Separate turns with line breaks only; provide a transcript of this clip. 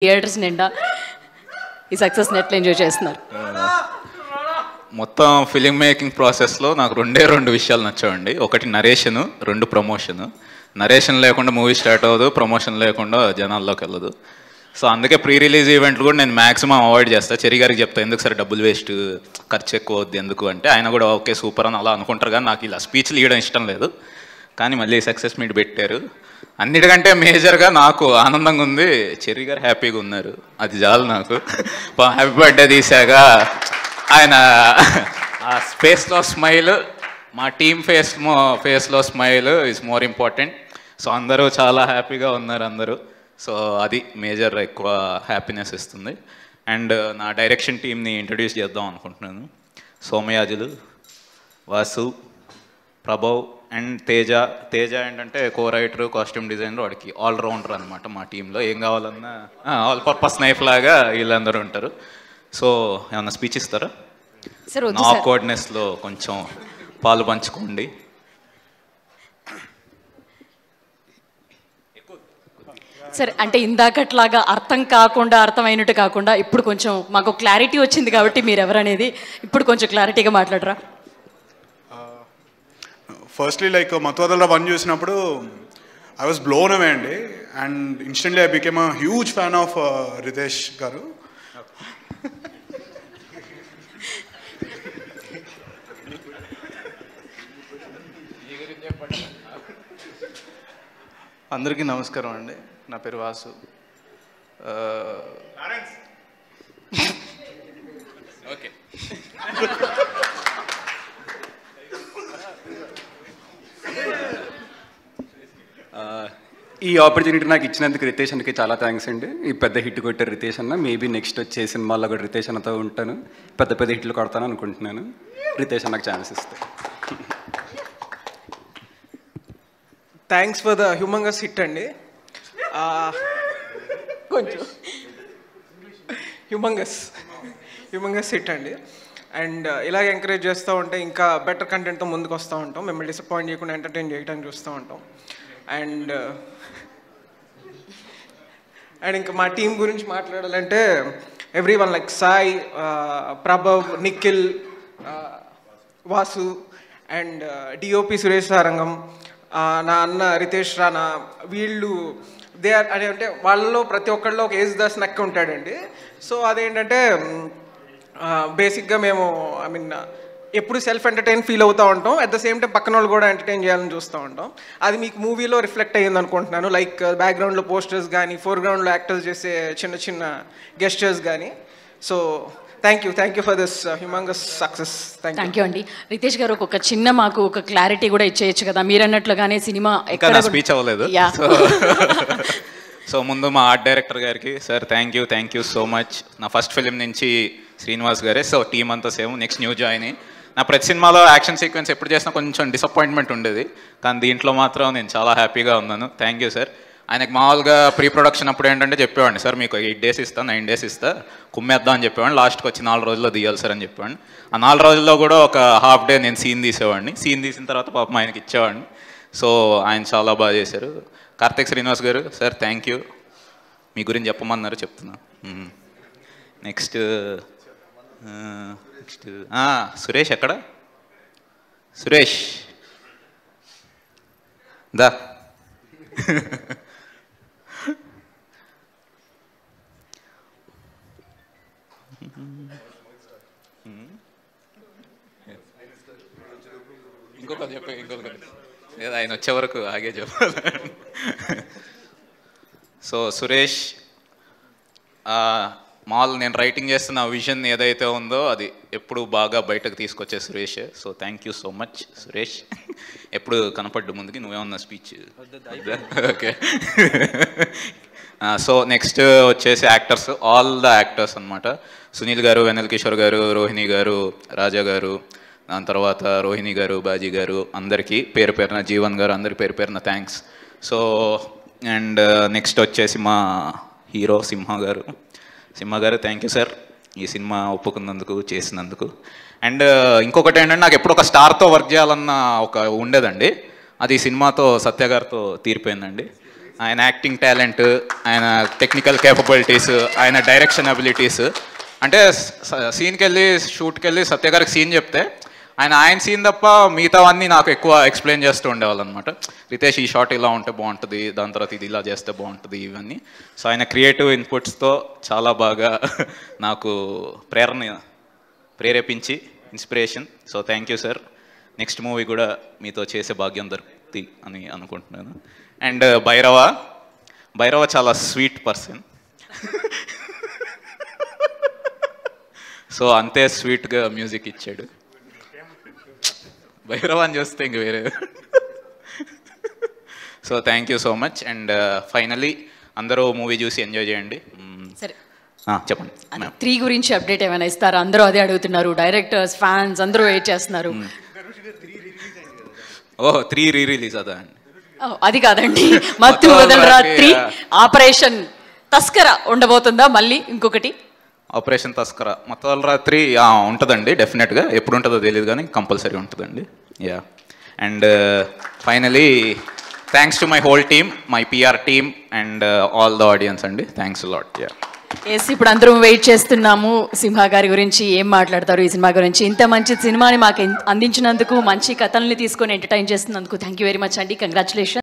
Theatres నిండా ఈ success నెట్లు ఎంజాయ్ చేస్తున్నారు.
మొత్తం ఫిలిం మేకింగ్ ప్రాసెస్లో నాకు రెండు విషయాలు నచ్చావండి. ఒకటి నరేషను, రెండు ప్రమోషను. నరేషన్ లేకుండా మూవీ స్టార్ట్ అవ్వదు, ప్రమోషన్ లేకుండా జనాల్లోకి వెళ్ళదు. సో అందుకే ప్రీ రిలీజ్ ఈవెంట్లు కూడా నేను మ్యాక్సిమం అవాయిడ్ చేస్తాను. చెరి గారికి చెప్తాను, ఎందుకు సరే డబ్బులు వేస్ట్, ఖర్చు ఎక్కువ వద్దు ఎందుకు అంటే, ఆయన కూడా ఓకే సూపర్ అని అలా అనుకుంటారు. కానీ నాకు ఇలా స్పీచ్లు ఇవ్వడం ఇష్టం లేదు. కానీ మళ్ళీ సక్సెస్ మీట్ పెట్టారు. అన్నిటికంటే మేజర్గా నాకు ఆనందంగా ఉంది, చెర్రీ గారు హ్యాపీగా ఉన్నారు, అది చాలు నాకు. హ్యాపీ బర్త్డే తీసాక ఆయన ఆ ఫేస్లో స్మైల్, మా టీమ్ ఫేస్లో smile is more important. So అందరూ చాలా హ్యాపీగా ఉన్నారు అందరూ. సో అది మేజర్ ఎక్కువ హ్యాపీనెస్ ఇస్తుంది. అండ్ నా డైరెక్షన్ టీమ్ని ఇంట్రడ్యూస్ చేద్దాం అనుకుంటున్నాను. సోమయాజులు, వాసు, ప్రభవ్ అండ్ తేజ ఏంటంటే కో రైటర్, కాస్ట్యూమ్ డిజైనర్, వాడికి ఆల్రౌండర్ అనమాట. మా టీంలో ఏం కావాలన్నా ఆల్ పర్పస్ నైఫ్ లాగా వీళ్ళందరూ ఉంటారు. సో ఏమన్నా స్పీచ్ ఇస్తారా? నా కోఆర్డినేట్స్లో కొంచెం పాలు పంచుకోండి.
సరే, అంటే ఇందాకట్లాగా అర్థం కాకుండా అర్థమైనట్టు కాకుండా ఇప్పుడు కొంచెం మాకు క్లారిటీ వచ్చింది కాబట్టి మీరు ఎవరనేది ఇప్పుడు కొంచెం క్లారిటీగా మాట్లాడరా?
ఫస్ట్లీ లైక్ మత్వాదల 1 చూసినప్పుడు ఐ వాజ్ బ్లోన్ అవే అండి. And instantly I became a huge fan of Ritesh garu.
అందరికీ నమస్కారం అండి. నా పేరు వాసు.
ఓకే,
ఈ ఆపర్చునిటీ నాకు ఇచ్చినందుకు రితేష్ అన్నకి చాలా థ్యాంక్స్ అండి. ఈ పెద్ద హిట్ కొట్టారు రితేష్ అన్న. మేబీ నెక్స్ట్ వచ్చే సినిమాల్లో కూడా రితేష్ అన్నతో ఉంటాను, పెద్ద హిట్లు కొడతాను అనుకుంటున్నాను. రితేష్ అన్నకు ఛాన్స్ ఇస్తాను.
Thanks for the humongous hit అండి. కొంచెం హ్యూమంగస్ హిట్ అండి. అండ్ ఇలాగ ఎంకరేజ్ చేస్తూ ఉంటే ఇంకా బెటర్ కంటెంట్తో ముందుకు వస్తూ ఉంటాం. మిమ్మల్ని డిసప్పాయింట్ చేయకుండా ఎంటర్టైన్ చేయడానికి చూస్తూ ఉంటాం. అండ్ ఇంకా మా టీం గురించి మాట్లాడాలంటే everyone like Sai, Prabhav, Nikhil, Vasu and DOP Suresh Sarangam, నా అన్న రితేష్ రానా, వీళ్ళు దే ఆర్ అంటే వాళ్ళలో ప్రతి ఒక్కళ్ళలో ఒక ఏజ్ దాస్ నక్క ఉంటాడండి. సో అదేంటంటే బేసిక్గా మేము ఎప్పుడు సెల్ఫ్ ఎంటర్టైన్ ఫీల్ అవుతూ ఉంటాం. అట్ ద సేమ్ టైం పక్కన వాళ్ళు కూడా ఎంటర్టైన్ చేయాలని చూస్తూ ఉంటాం. అది మీకు మూవీలో రిఫ్లెక్ట్ అయ్యింది అనుకుంటున్నాను. లైక్ బ్యాక్గ్రౌండ్లో పోస్టర్స్ కానీ, ఫోర్గ్రౌండ్లో యాక్టర్స్ చేసే చిన్న గెస్టర్స్ కానీ. So thank you for this humongous success.
Thank you అండి. రితేష్ గారు ఒక చిన్న మాకు ఒక క్లారిటీ కూడా ఇచ్చేయచ్చు కదా, మీరు అన్నట్లుగానే సినిమా
ఎక్కడ స్పీచ్ అవ్వలేదు. సో ముందు మా ఆర్ట్ డైరెక్టర్ గారికి, sir thank you so much. నా ఫస్ట్ ఫిలిం నుంచి శ్రీనివాస్ గారే. సో టీమ్ అంతా సేమ్, నెక్స్ట్ న్యూ జాయిన్. నా ప్రతి సినిమాలో యాక్షన్ సీక్వెన్స్ ఎప్పుడు చేసినా కొంచెం డిసప్పాయింట్మెంట్ ఉండేది, కానీ దీంట్లో మాత్రం నేను చాలా హ్యాపీగా ఉన్నాను. Thank you sir. ఆయనకు మామూలుగా ప్రీ ప్రొడక్షన్ అప్పుడు ఏంటంటే చెప్పేవాడిని, సార్ మీకు 8 days ఇస్తా, 9 days ఇస్తా, కుమ్మేద్దాం అని చెప్పేవాడిని. లాస్ట్కి వచ్చి 4 రోజుల్లో తీయాలి సార్ అని చెప్పేవాడిని. ఆ 4 రోజుల్లో కూడా ఒక హాఫ్ డే నేను సీన్ తీసేవాడిని. సీన్ తీసిన తర్వాత పాపం ఆయనకి ఇచ్చేవాడిని. సో ఆయన చాలా బాగా చేశారు. కార్తిక్ శ్రీనివాస్ గారు, సార్ థ్యాంక్ యూ. మీ గురించి చెప్పమన్నారు, చెప్తున్నా. నెక్స్ట్ సురేష్ ఎక్కడ? సురేష్ దా. ఇంకొకటి లేదా ఆయన వచ్చే వరకు ఆగే చెప్పాలి. సో సురేష్, మాల్ నేను రైటింగ్ చేస్తున్న విజన్ ఏదైతే ఉందో అది ఎప్పుడు బాగా బయటకు తీసుకొచ్చే Suresh. So thank you so much Suresh. ఎప్పుడు కనపడ్డు ముందుకి, నువ్వేమన్నా స్పీచ్? ఓకే. సో నెక్స్ట్ వచ్చేసి యాక్టర్స్, ఆల్ ద యాక్టర్స్ అనమాట. సునీల్ గారు, వెన్నెల కిషోర్ గారు, రోహిణి గారు, రాజా గారు, దాని తర్వాత రోహిణి గారు, బాజీ గారు, అందరికీ పేరు పేరున, జీవన్ గారు, అందరికి పేరు పేరున థ్యాంక్స్. సో అండ్ నెక్స్ట్ వచ్చేసి మా హీరో సింహ గారు థ్యాంక్ యూ సార్, ఈ సినిమా ఒప్పుకున్నందుకు, చేసినందుకు. అండ్ ఇంకొకటి ఏంటంటే నాకు ఎప్పుడు ఒక స్టార్తో వర్క్ చేయాలన్న ఒక ఉండేదండి. అది సినిమాతో సత్య గారితో తీరిపోయిందండి. ఆయన యాక్టింగ్ టాలెంట్, ఆయన టెక్నికల్ కేపబిలిటీస్, ఆయన డైరెక్షన్ అబిలిటీస్. అంటే సీన్కి వెళ్ళి షూట్కి వెళ్ళి సత్య గారికి సీన్ చెప్తే ఆయన సీన్ తప్ప మిగతావన్నీ నాకు ఎక్కువ ఎక్స్ప్లెయిన్ చేస్తూ ఉండేవాళ్ళు అనమాట. రితేష్ ఈ షాట్ ఇలా ఉంటే బాగుంటుంది, దాని తర్వాత ఇది ఇలా చేస్తే బాగుంటుంది, ఇవన్నీ. సో ఆయన క్రియేటివ్ ఇన్పుట్స్తో చాలా బాగా నాకు ప్రేరేపించి inspiration. So thank you sir. Next movie కూడా మీతో చేసే భాగ్యం దొరుకుతుంది అని అనుకుంటున్నాను. అండ్ భైరవ చాలా స్వీట్ పర్సన్. సో అంతే స్వీట్గా మ్యూజిక్ ఇచ్చాడు. భైరవ అని చూస్తే ఇంక వేరే. So thank you so much. And finally అందరూ మూవీ చూసి ఎంజాయ్ చేయండి.
సరే
చెప్పండి.
3 గురించి అప్డేట్ ఏమైనా ఇస్తారా? అందరూ అదే అడుగుతున్నారు, డైరెక్టర్స్, ఫ్యాన్స్ అందరూ వెయిట్ చేస్తున్నారు.
3 రీ-రిలీజ్ అదా అండి?
అది కాదండి, మత్తు వదలరా 3 ఆపరేషన్ తస్కర ఉండబోతుందా మళ్ళీ ఇంకొకటి?
ఆపరేషన్ తస్కర మత్తు వదలరా 3 ఉంటుందండి డెఫినెట్గా. ఎప్పుడు ఉంటుందో తెలియదు కానీ కంపల్సరీ ఉంటుందండి. Yeah. And finally thanks to my whole team, my PR team and all the audience అండి. Thanks lot. యా.
ఇప్పుడు అందరం వెయిట్ చేస్తున్నాము సింహ గారి గురించి ఏం మాట్లాడతారు ఈ సినిమా గురించి. ఇంత మంచి సినిమాని మాకు అందించినందుకు, మంచి కథల్ని తీసుకొని ఎంటర్టైన్ చేస్తున్నందుకు థ్యాంక్ యూ వెరీ మచ్ అండి. కంగ్రాచులేషన్.